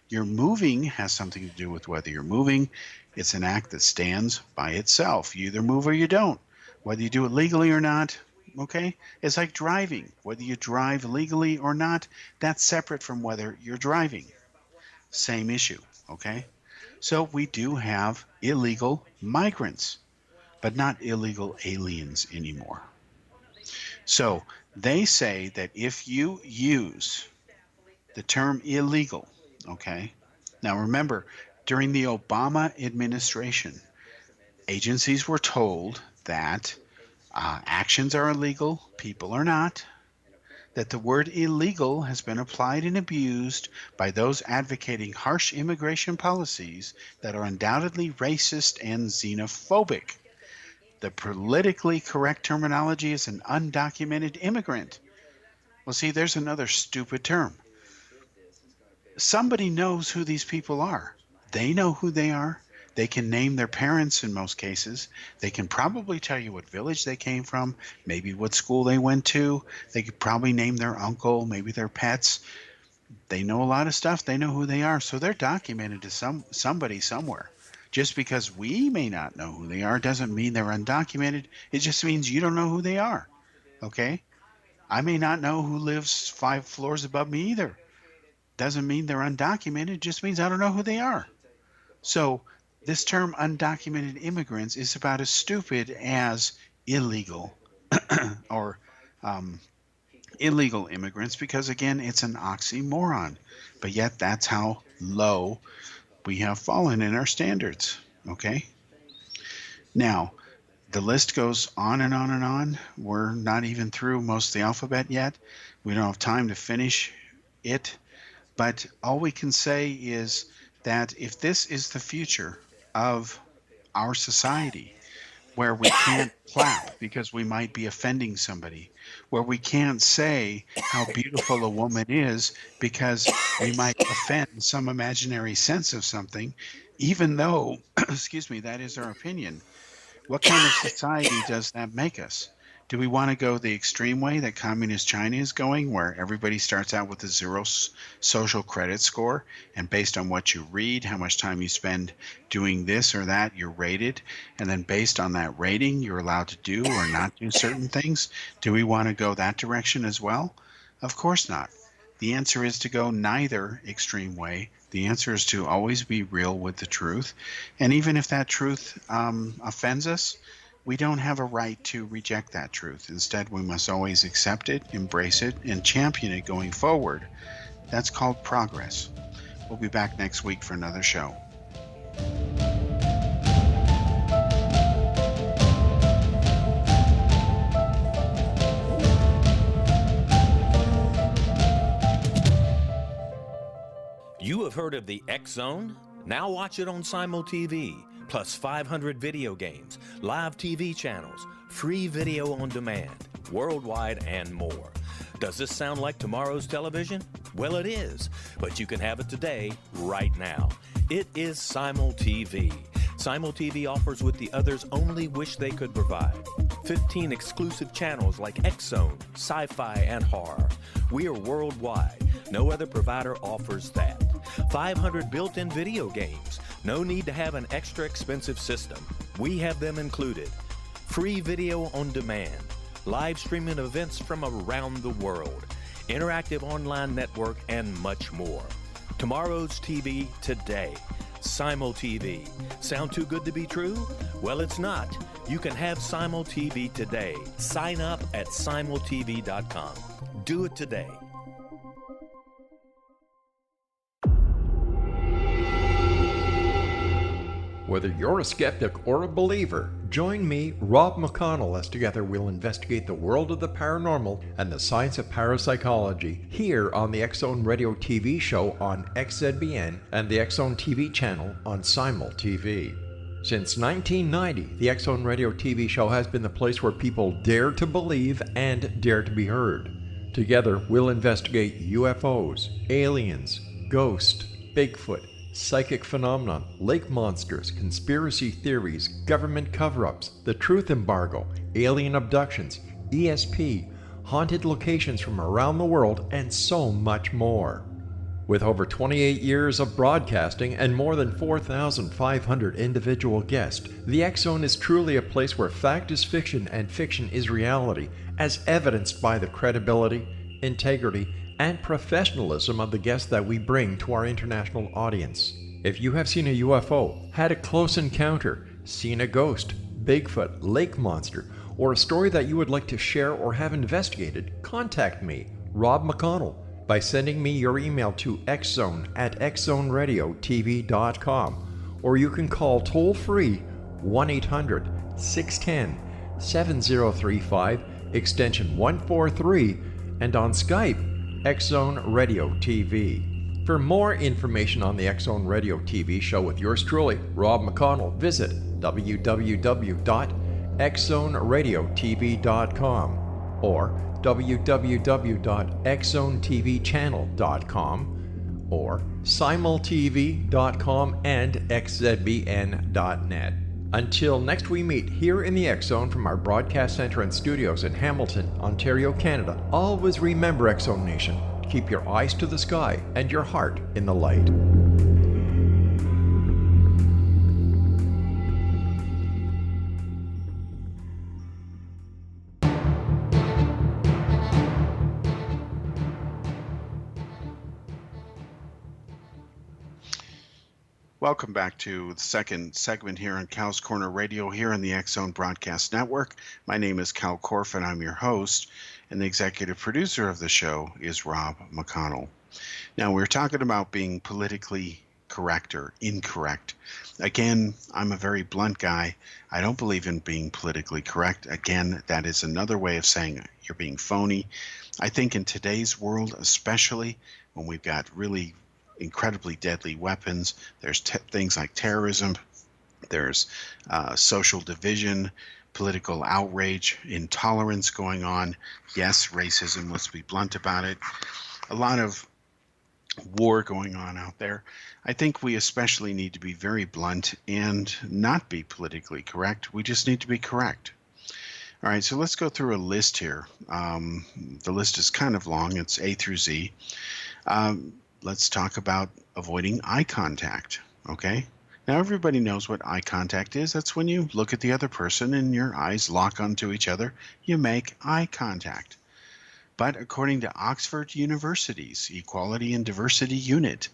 Your moving has something to do with whether you're moving. It's an act that stands by itself. You either move or you don't. Whether you do it legally or not, okay? It's like driving. Whether you drive legally or not, that's separate from whether you're driving. Same issue, okay? So we do have illegal migrants, but not illegal aliens anymore. So they say that if you use the term illegal, okay, now remember, during the Obama administration, agencies were told that actions are illegal, people are not, that the word illegal has been applied and abused by those advocating harsh immigration policies that are undoubtedly racist and xenophobic. The politically correct terminology is an undocumented immigrant. Well, see, there's another stupid term. Somebody knows who these people are. They know who they are. They can name their parents in most cases. They can probably tell you what village they came from, maybe what school they went to. They could probably name their uncle, maybe their pets. They know a lot of stuff. They know who they are. So they're documented to somebody somewhere. Just because we may not know who they are doesn't mean they're undocumented. It just means you don't know who they are. Okay? I may not know who lives 5 floors above me either. Doesn't mean they're undocumented. It just means I don't know who they are. So this term undocumented immigrants is about as stupid as illegal or illegal immigrants because, again, it's an oxymoron. But yet that's how low we have fallen in our standards. Okay? Now, the list goes on and on and on. We're not even through most of the alphabet yet. We don't have time to finish it. But all we can say is that if this is the future of our society, where we can't clap because we might be offending somebody, where we can't say how beautiful a woman is because we might offend some imaginary sense of something, even though, excuse me, that is our opinion, what kind of society does that make us? Do we want to go the extreme way that communist China is going, where everybody starts out with a zero social credit score, and based on what you read, how much time you spend doing this or that, you're rated, and then based on that rating, you're allowed to do or not do certain things? Do we want to go that direction as well? Of course not. The answer is to go neither extreme way. The answer is to always be real with the truth. And even if that truth offends us, we don't have a right to reject that truth. Instead, we must always accept it, embrace it, and champion it going forward. That's called progress. We'll be back next week for another show. You have heard of the X Zone? Now watch it on Simul TV, plus 500 video games, live TV channels, free video on demand, worldwide, and more. Does this sound like tomorrow's television? Well, it is, but you can have it today, right now. It is Simul TV. Simul TV offers what the others only wish they could provide. 15 exclusive channels like X Zone, sci-fi, and horror. We are worldwide. No other provider offers that. 500 built-in video games. No need to have an extra expensive system. We have them included. Free video on demand. Live streaming events from around the world. Interactive online network, and much more. Tomorrow's TV today. Simul TV. Sound too good to be true? Well, it's not. You can have Simul TV today. Sign up at simultv.com. Do it today. Whether you're a skeptic or a believer, join me, Rob McConnell, as together we'll investigate the world of the paranormal and the science of parapsychology here on the X Zone Radio TV show on XZBN and the X Zone TV channel on Simul TV. Since 1990, the X Zone Radio TV show has been the place where people dare to believe and dare to be heard. Together, we'll investigate UFOs, aliens, ghosts, Bigfoot, psychic phenomenon, lake monsters, conspiracy theories, government cover-ups, the truth embargo, alien abductions, ESP, haunted locations from around the world, and so much more. With over 28 years of broadcasting and more than 4,500 individual guests, the X Zone is truly a place where fact is fiction and fiction is reality, as evidenced by the credibility, integrity, and professionalism of the guests that we bring to our international audience. If you have seen a UFO, had a close encounter, seen a ghost, Bigfoot, lake monster, or a story that you would like to share or have investigated, contact me, Rob McConnell, by sending me your email to xzone@xzoneradiotv.com, or you can call toll-free 1-800-610-7035, extension 143, and on Skype, X-Zone Radio TV. For more information on the X-Zone Radio TV show with yours truly, Rob McConnell, visit www.xzoneradiotv.com or www.xzonetvchannel.com or simultv.com and xzbn.net. Until next we meet here in the X-Zone from our broadcast center and studios in Hamilton, Ontario, Canada, always remember, X-Zone Nation, keep your eyes to the sky and your heart in the light. Welcome back to the second segment here on Kal's Corner Radio here on the X-Zone Broadcast Network. My name is Kal Korff and I'm your host, and the executive producer of the show is Rob McConnell. Now, we're talking about being politically correct or incorrect. Again, I'm a very blunt guy. I don't believe in being politically correct. Again, that is another way of saying you're being phony. I think in today's world, especially when we've got really incredibly deadly weapons, there's things like terrorism, there's social division, political outrage, intolerance going on. Yes, racism, let's be blunt about it. A lot of war going on out there. I think we especially need to be very blunt and not be politically correct. We just need to be correct. All right, so let's go through a list here. The list is kind of long. It's A through Z. Let's talk about avoiding eye contact, okay? Now, everybody knows what eye contact is. That's when you look at the other person and your eyes lock onto each other. You make eye contact. But according to Oxford University's Equality and Diversity Unit,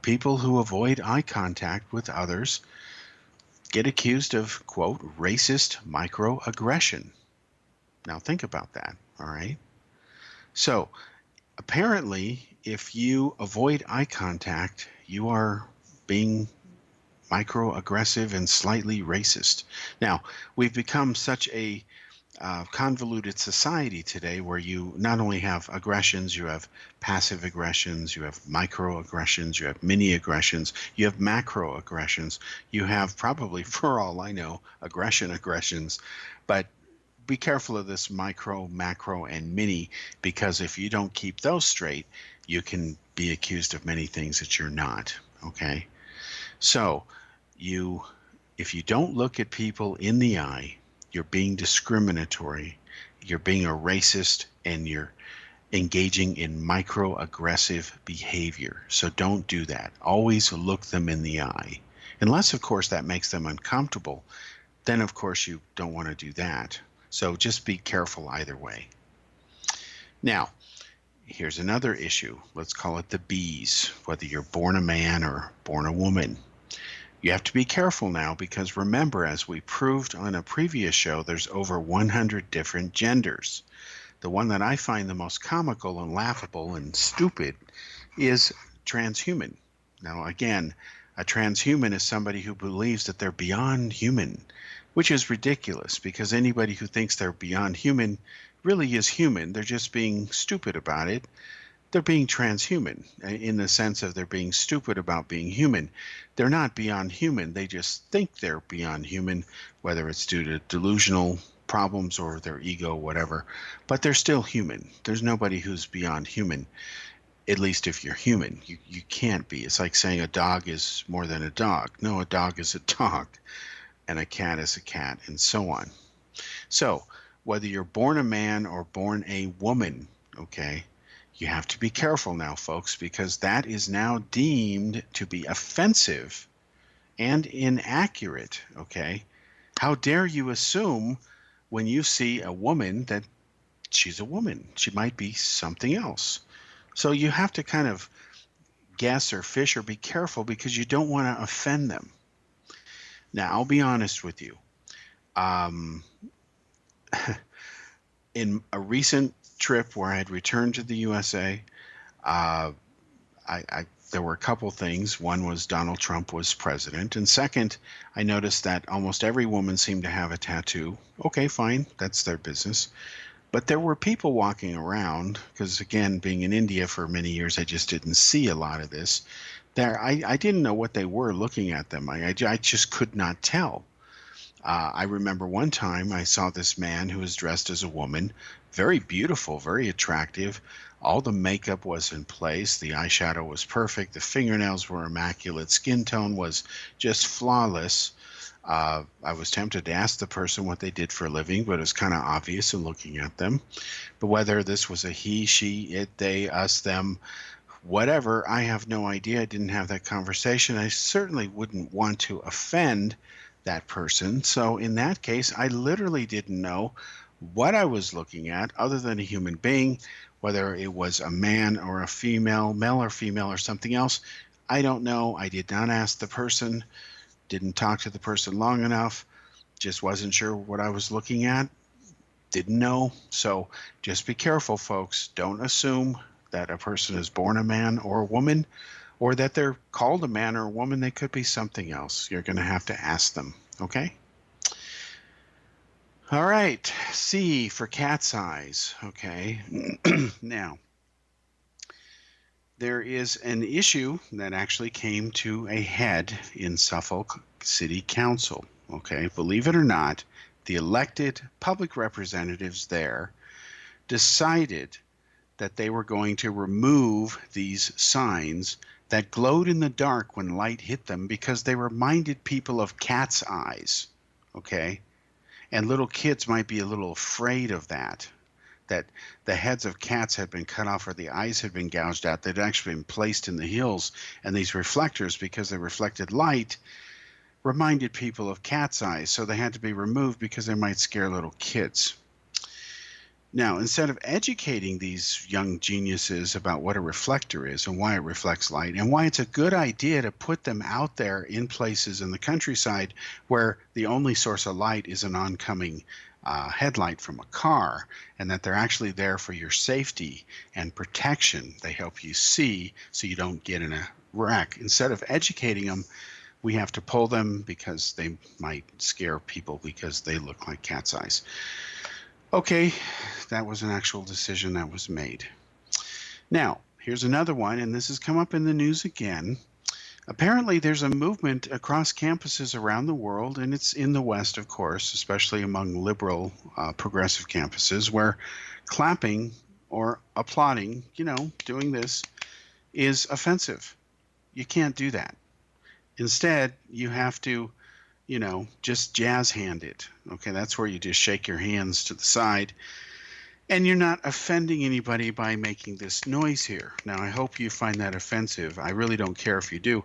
people who avoid eye contact with others get accused of, quote, racist microaggression. Now, think about that, all right? So, apparently, if you avoid eye contact, you are being microaggressive and slightly racist. Now, we've become such a convoluted society today where you not only have aggressions, you have passive aggressions, you have microaggressions, you have mini aggressions, you have macroaggressions, you have probably, for all I know, aggressions. But be careful of this micro, macro, and mini, because if you don't keep those straight, you can be accused of many things that you're not, okay? So if you don't look at people in the eye, you're being discriminatory, you're being a racist, and you're engaging in microaggressive behavior. So don't do that. Always look them in the eye. Unless, of course, that makes them uncomfortable. Then, of course, you don't want to do that. So just be careful either way. Now, here's another issue. Let's call it the B's, whether you're born a man or born a woman. You have to be careful now because remember, as we proved on a previous show, there's over 100 different genders. The one that I find the most comical and laughable and stupid is transhuman. Now, again, a transhuman is somebody who believes that they're beyond human, which is ridiculous because anybody who thinks they're beyond human really is human. They're just being stupid about it. They're being transhuman in the sense of they're being stupid about being human. They're not beyond human. They just think they're beyond human, whether it's due to delusional problems or their ego, whatever. But they're still human. There's nobody who's beyond human, at least if you're human. You can't be. It's like saying a dog is more than a dog. No, a dog is a dog, and a cat is a cat, and so on. So whether you're born a man or born a woman, okay, you have to be careful now, folks, because that is now deemed to be offensive and inaccurate, okay? How dare you assume when you see a woman that she's a woman? She might be something else. So you have to kind of guess or fish or be careful because you don't want to offend them. Now, I'll be honest with you. In a recent trip where I had returned to the USA, uh, there were a couple things. One was Donald Trump was president, and second, I noticed that almost every woman seemed to have a tattoo. Okay, fine, that's their business. But there were people walking around because, again, being in India for many years, I just didn't see a lot of this. I didn't know what they were looking at them. I just could not tell. I remember one time I saw this man who was dressed as a woman, very beautiful, very attractive. All the makeup was in place, the eyeshadow was perfect, the fingernails were immaculate, skin tone was just flawless. I was tempted to ask the person what they did for a living, but it was kind of obvious in looking at them. But whether this was a he, she, it, they, us, them, whatever, I have no idea. I didn't have that conversation. I certainly wouldn't want to offend that person. So in that case, I literally didn't know what I was looking at other than a human being, whether it was a man or a female, male or female or something else. I don't know. I did not ask the person, didn't talk to the person long enough, just wasn't sure what I was looking at, didn't know. So just be careful, folks. Don't assume that a person is born a man or a woman, or that they're called a man or a woman. They could be something else. You're going to have to ask them, okay? All right, C for cat's eyes, okay? Now, there is an issue that actually came to a head in Suffolk City Council, okay? Believe it or not, the elected public representatives there decided that they were going to remove these signs that glowed in the dark when light hit them because they reminded people of cat's eyes, okay? And little kids might be a little afraid of that the heads of cats had been cut off or the eyes had been gouged out. They'd actually been placed in the hills, and these reflectors, because they reflected light, reminded people of cat's eyes. So they had to be removed because they might scare little kids. Now, instead of educating these young geniuses about what a reflector is and why it reflects light and why it's a good idea to put them out there in places in the countryside where the only source of light is an oncoming headlight from a car, and that they're actually there for your safety and protection. They help you see so you don't get in a wreck. Instead of educating them, we have to pull them because they might scare people because they look like cat's eyes. Okay, that was an actual decision that was made. Now, here's another one, and this has come up in the news again. Apparently, there's a movement across campuses around the world, and it's in the West, of course, especially among liberal, progressive campuses, where clapping or applauding, doing this, is offensive. You can't do that. Instead, you have to just jazz hand it. Okay, that's where you just shake your hands to the side. And you're not offending anybody by making this noise here. Now, I hope you find that offensive. I really don't care if you do.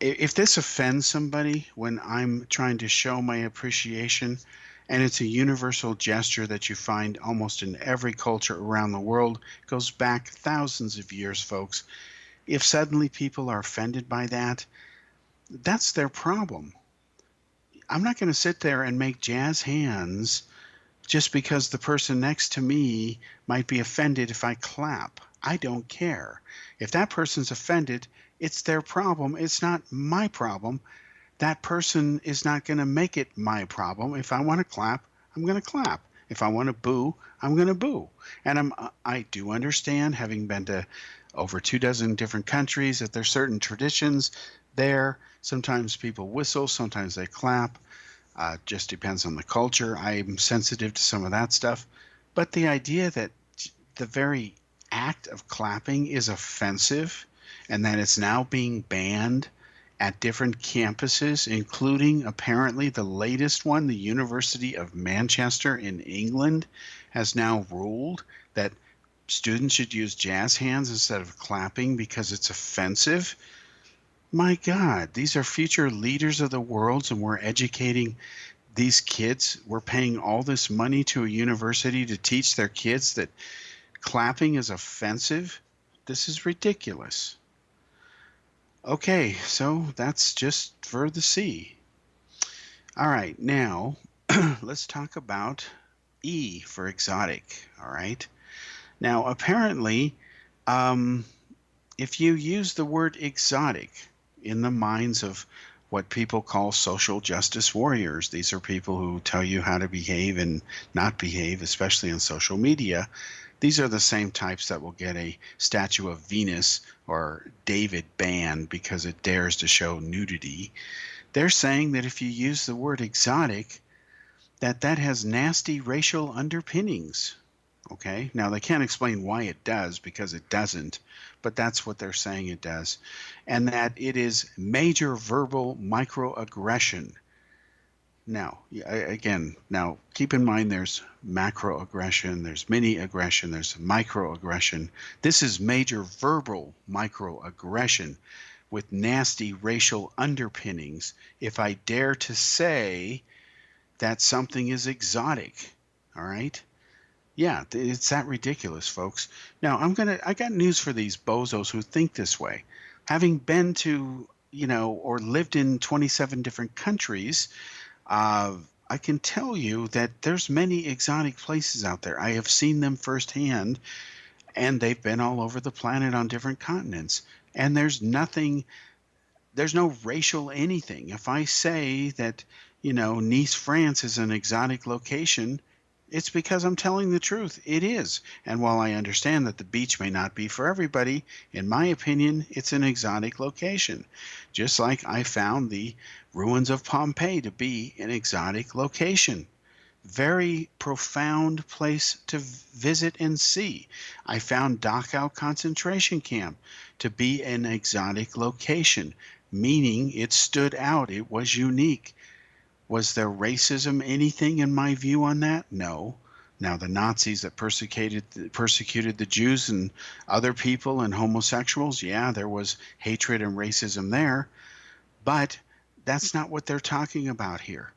If this offends somebody when I'm trying to show my appreciation, and it's a universal gesture that you find almost in every culture around the world, goes back thousands of years, folks. If suddenly people are offended by that, that's their problem. I'm not going to sit there and make jazz hands just because the person next to me might be offended if I clap. I don't care. If that person's offended, it's their problem. It's not my problem. That person is not going to make it my problem. If I want to clap, I'm going to clap. If I want to boo, I'm going to boo. And I do understand, having been to over 24 different countries, that there's certain traditions there. Sometimes people whistle, sometimes they clap. Just depends on the culture. I'm sensitive to some of that stuff. But the idea that the very act of clapping is offensive and that it's now being banned at different campuses, including apparently the latest one, the University of Manchester in England, has now ruled that students should use jazz hands instead of clapping because it's offensive. My God, these are future leaders of the world, and we're educating these kids. We're paying all this money to a university to teach their kids that clapping is offensive. This is ridiculous. Okay, so that's just for the C. All right, now let's talk about E for exotic, all right? Now, apparently, um, if you use the word exotic in the minds of what people call social justice warriors, these are people who tell you how to behave and not behave, especially on social media. These are the same types that will get a statue of Venus or David banned because it dares to show nudity. They're saying that if you use the word exotic, that has nasty racial underpinnings. Okay, now they can't explain why it does because it doesn't, but that's what they're saying it does. And that it is major verbal microaggression. Now, again, now keep in mind there's macroaggression, there's mini aggression, there's microaggression. This is major verbal microaggression with nasty racial underpinnings. If I dare to say that something is exotic, all right? Yeah, it's that ridiculous, folks. Now, I got news for these bozos who think this way. Having been to, or lived in 27 different countries, I can tell you that there's many exotic places out there. I have seen them firsthand, and they've been all over the planet on different continents. And there's no racial anything. If I say that, Nice, France is an exotic location, it's because I'm telling the truth. It is. And while I understand that the beach may not be for everybody, in my opinion, it's an exotic location. Just like I found the ruins of Pompeii to be an exotic location. Very profound place to visit and see. I found Dachau concentration camp to be an exotic location, meaning it stood out. It was unique. Was there racism anything in my view on that? No. Now the Nazis that persecuted the Jews and other people and homosexuals, yeah, there was hatred and racism there, but that's not what they're talking about here.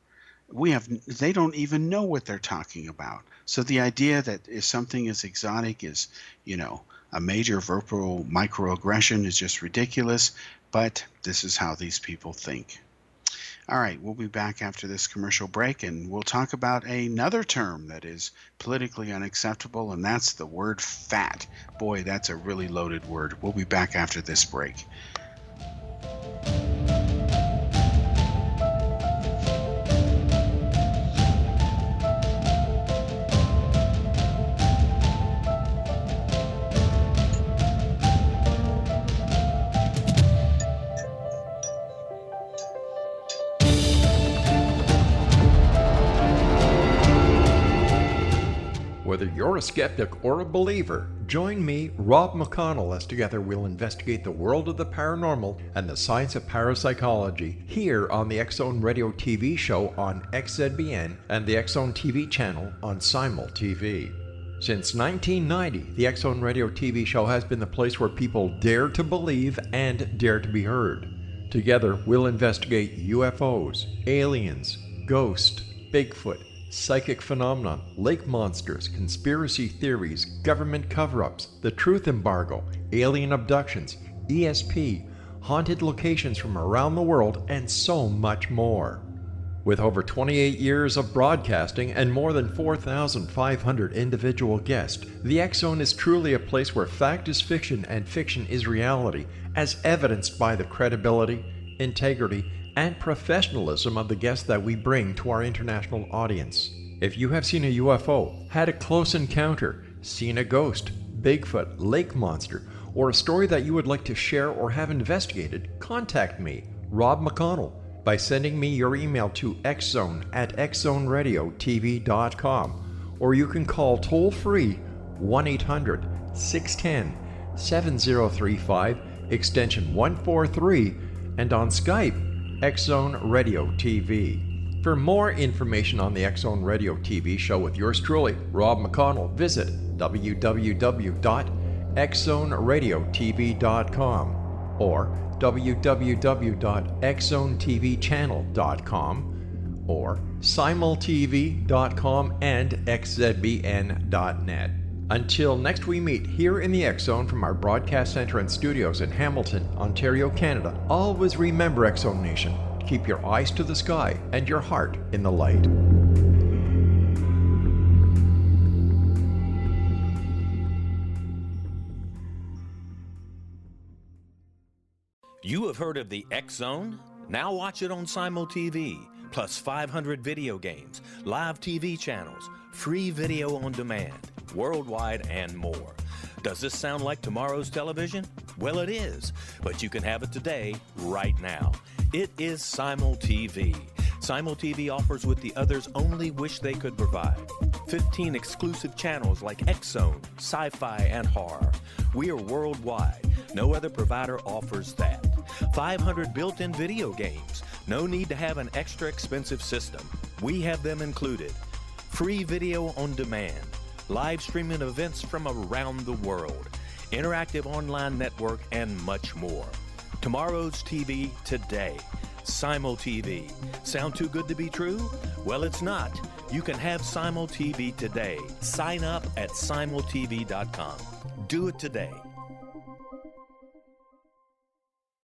They don't even know what they're talking about. So the idea that if something is exotic is, a major verbal microaggression is just ridiculous, but this is how these people think. All right, we'll be back after this commercial break, and we'll talk about another term that is politically unacceptable, and that's the word fat. Boy, that's a really loaded word. We'll be back after this break. Whether you're a skeptic or a believer, join me, Rob McConnell, as together we'll investigate the world of the paranormal and the science of parapsychology here on the X-Zone Radio TV show on XZBN and the X-Zone TV channel on Simul TV. Since 1990, the X-Zone Radio TV show has been the place where people dare to believe and dare to be heard. Together, we'll investigate UFOs, aliens, ghosts, Bigfoot, psychic phenomenon, lake monsters, conspiracy theories, government cover-ups, the truth embargo, alien abductions, ESP, haunted locations from around the world, and so much more. With over 28 years of broadcasting and more than 4,500 individual guests, the X-Zone is truly a place where fact is fiction and fiction is reality, as evidenced by the credibility, integrity, and professionalism of the guests that we bring to our international audience. If you have seen a UFO, had a close encounter, seen a ghost, Bigfoot, lake monster, or a story that you would like to share or have investigated, contact me, Rob McConnell, by sending me your email to xzone@xzoneradiotv.com, or you can call toll-free 1-800-610-7035, extension 143, and on Skype, X-Zone Radio TV. For more information on the X-Zone Radio TV show with yours truly, Rob McConnell, visit www.xzoneradiotv.com or www.xzonetvchannel.com or simultv.com and xzbn.net. Until next we meet here in the X-Zone from our broadcast center and studios in Hamilton, Ontario, Canada, always remember, X-Zone Nation, keep your eyes to the sky and your heart in the light. You have heard of the X Zone? Now watch it on Simul TV, plus 500 video games, live TV channels, free video on demand, worldwide, and more. Does this sound like tomorrow's television? Well, it is, but you can have it today, right now. It is Simul TV. Simul TV offers what the others only wish they could provide. 15 exclusive channels like X Zone, sci-fi, and horror. We are worldwide. No other provider offers that. 500 built-in video games. No need to have an extra expensive system. We have them included. Free video on demand. Live streaming events from around the world. Interactive online network, and much more. Tomorrow's TV today. Simul TV. Sound too good to be true? Well, it's not. You can have Simul TV today. Sign up at simultv.com. Do it today.